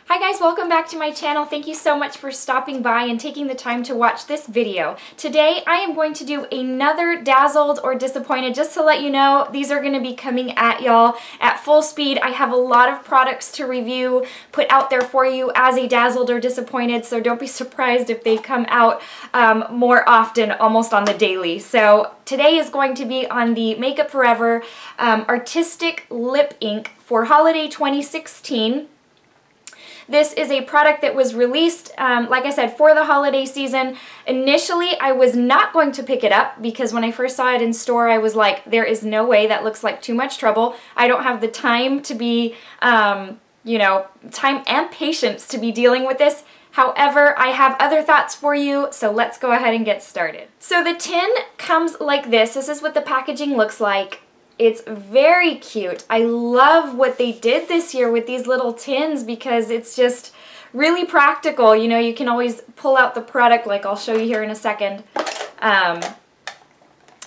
Hi guys, welcome back to my channel. Thank you so much for stopping by and taking the time to watch this video. Today I am going to do another Dazzled or Disappointed. Just to let you know, these are going to be coming at y'all at full speed. I have a lot of products to review, put out there for you as a Dazzled or Disappointed, so don't be surprised if they come out more often, almost on the daily. So today is going to be on the Makeup Forever Artistic Lip Ink for Holiday 2016. This is a product that was released, like I said, for the holiday season. Initially, I was not going to pick it up because when I first saw it in store, I was like, there is no way, that looks like too much trouble. I don't have the time to be, you know, time and patience to be dealing with this. However, I have other thoughts for you, so let's go ahead and get started. So the tin comes like this. This is what the packaging looks like. It's very cute. I love what they did this year with these little tins because it's just really practical. You know, you can always pull out the product, like I'll show you here in a second.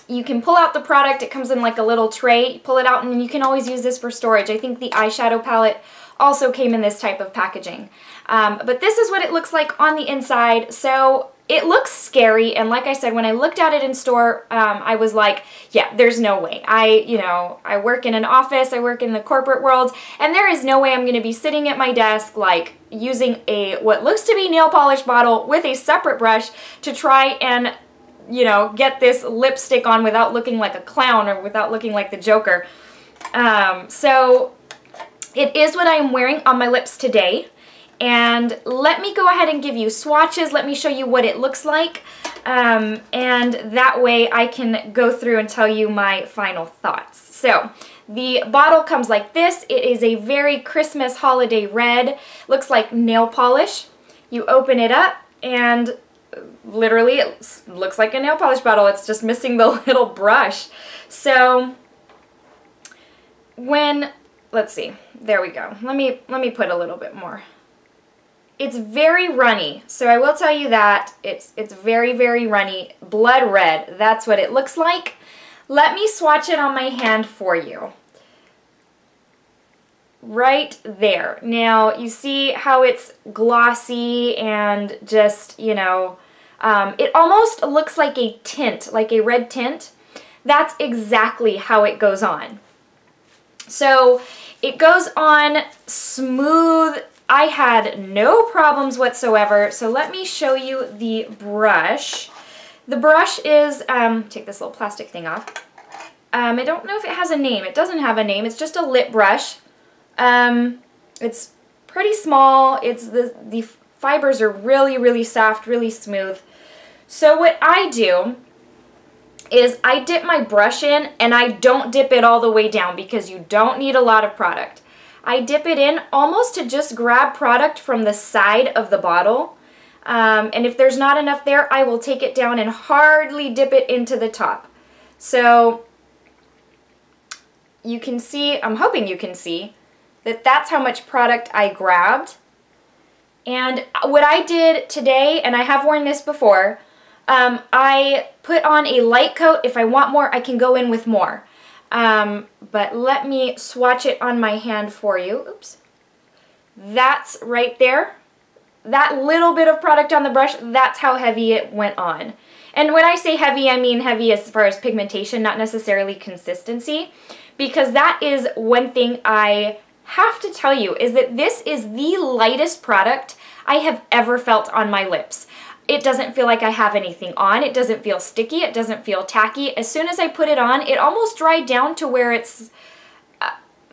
You can pull out the product. It comes in like a little tray. You pull it out and you can always use this for storage. I think the eyeshadow palette also came in this type of packaging. But this is what it looks like on the inside. So it looks scary, and like I said, when I looked at it in store, I was like, yeah, there's no way. I work in an office, I work in the corporate world, and there is no way I'm going to be sitting at my desk, like, using what looks to be nail polish bottle with a separate brush to try and, you know, get this lipstick on without looking like a clown or without looking like the Joker. So it is what I am wearing on my lips today. And let me go ahead and give you swatches. Let me show you what it looks like. And that way I can go through and tell you my final thoughts. So the bottle comes like this. It is a very Christmas holiday red. Looks like nail polish. You open it up and literally it looks like a nail polish bottle. It's just missing the little brush. So let's see, there we go. Let me put a little bit more. It's very runny, so I will tell you that. It's very, very runny. Blood red, that's what it looks like. Let me swatch it on my hand for you. Right there. Now, you see how it's glossy and just, you know, it almost looks like a tint, like a red tint. That's exactly how it goes on. So, it goes on smooth. I had no problems whatsoever, so let me show you the brush. The brush is, take this little plastic thing off. I don't know if it has a name. It doesn't have a name. It's just a lip brush. It's pretty small. The fibers are really, really soft, really smooth. So what I do is I dip my brush in, and I don't dip it all the way down because you don't need a lot of product. I dip it in almost to just grab product from the side of the bottle. And if there's not enough there, I will take it down and hardly dip it into the top. So you can see, I'm hoping you can see, that that's how much product I grabbed. And what I did today, and I have worn this before, I put on a light coat. If I want more, I can go in with more. But let me swatch it on my hand for you. Oops. That's right there. That little bit of product on the brush, that's how heavy it went on. And when I say heavy, I mean heavy as far as pigmentation, not necessarily consistency. Because that is one thing I have to tell you, is that this is the lightest product I have ever felt on my lips. It doesn't feel like I have anything on. It doesn't feel sticky. It doesn't feel tacky. As soon as I put it on, it almost dried down to where it's,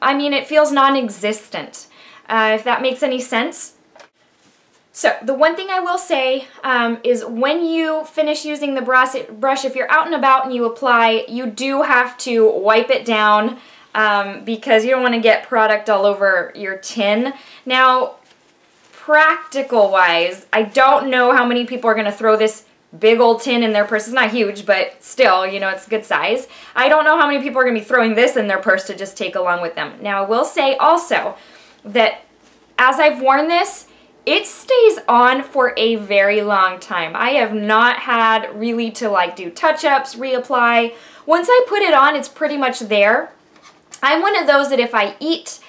I mean, it feels non-existent, if that makes any sense. So the one thing I will say is when you finish using the brush, if you're out and about and you apply, you do have to wipe it down because you don't want to get product all over your tin. Now, practical wise, I don't know how many people are going to throw this big old tin in their purse. It's not huge, but still, you know, it's a good size. I don't know how many people are going to be throwing this in their purse to just take along with them. Now, I will say also that as I've worn this, it stays on for a very long time. I have not had really to like do touch-ups, reapply. Once I put it on, it's pretty much there. I'm one of those that if I eat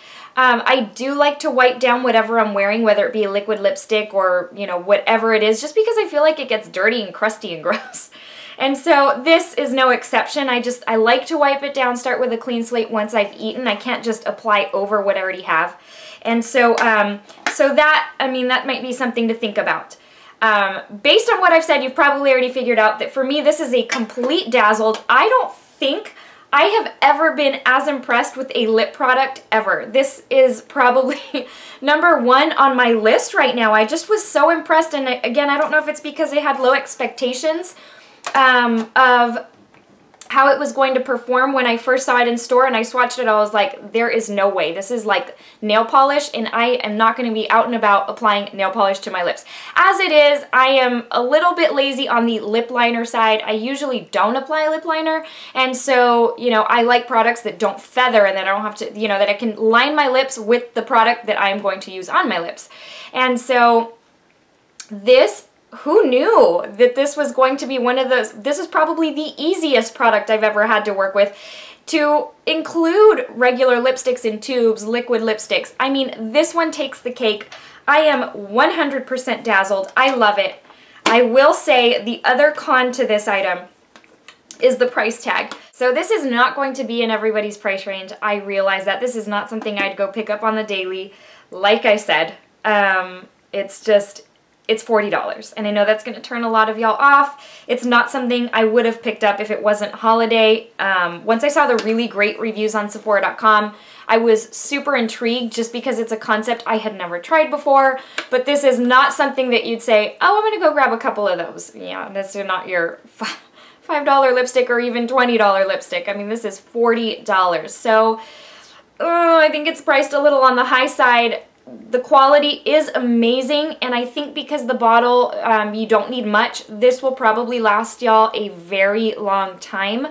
I do like to wipe down whatever I'm wearing, whether it be a liquid lipstick or, you know, whatever it is, just because I feel like it gets dirty and crusty and gross. And so this is no exception. I like to wipe it down, start with a clean slate once I've eaten. I can't just apply over what I already have. And so, that might be something to think about. Based on what I've said, you've probably already figured out that for me, this is a complete Dazzled. I don't think I have ever been as impressed with a lip product ever. This is probably #1 on my list right now. I just was so impressed, and again, I don't know if it's because I had low expectations of how it was going to perform when I first saw it in store, and I swatched it. I was like, there is no way. This is like nail polish, and I am not going to be out and about applying nail polish to my lips. As it is, I am a little bit lazy on the lip liner side. I usually don't apply lip liner, and so, you know, I like products that don't feather and that I don't have to, you know, that I can line my lips with the product that I'm going to use on my lips. And so this, who knew that this was going to be one of those? This is probably the easiest product I've ever had to work with to include regular lipsticks in tubes, liquid lipsticks. I mean, this one takes the cake. I am 100% dazzled. I love it. I will say the other con to this item is the price tag. So this is not going to be in everybody's price range. I realize that this is not something I'd go pick up on the daily. Like I said, it's $40, and I know that's going to turn a lot of y'all off. It's not something I would have picked up if it wasn't holiday. Once I saw the really great reviews on Sephora.com, I was super intrigued just because it's a concept I had never tried before, but this is not something that you'd say, oh, I'm going to go grab a couple of those. Yeah, this is not your $5 lipstick or even $20 lipstick. I mean, this is $40. So I think it's priced a little on the high side. The quality is amazing, and I think because the bottle, you don't need much, this will probably last y'all a very long time.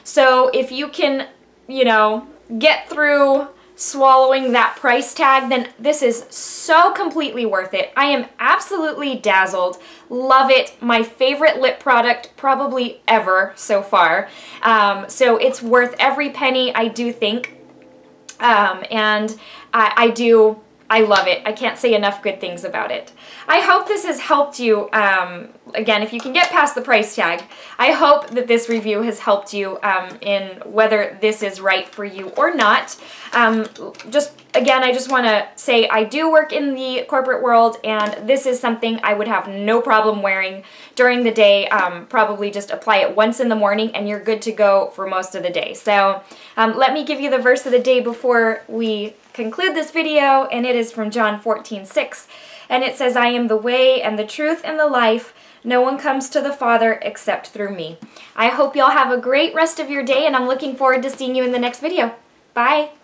So if you can, you know, get through swallowing that price tag, then this is so completely worth it. I am absolutely dazzled. Love it. My favorite lip product probably ever so far. So it's worth every penny, I do think. And I love it. I can't say enough good things about it. I hope this has helped you. Again, if you can get past the price tag, I hope that this review has helped you in whether this is right for you or not. Again, I just want to say I do work in the corporate world, and this is something I would have no problem wearing during the day. Probably just apply it once in the morning and you're good to go for most of the day. So let me give you the verse of the day before we conclude this video, and it is from John 14:6, and it says, I am the way and the truth and the life. No one comes to the Father except through me. I hope y'all have a great rest of your day, and I'm looking forward to seeing you in the next video. Bye!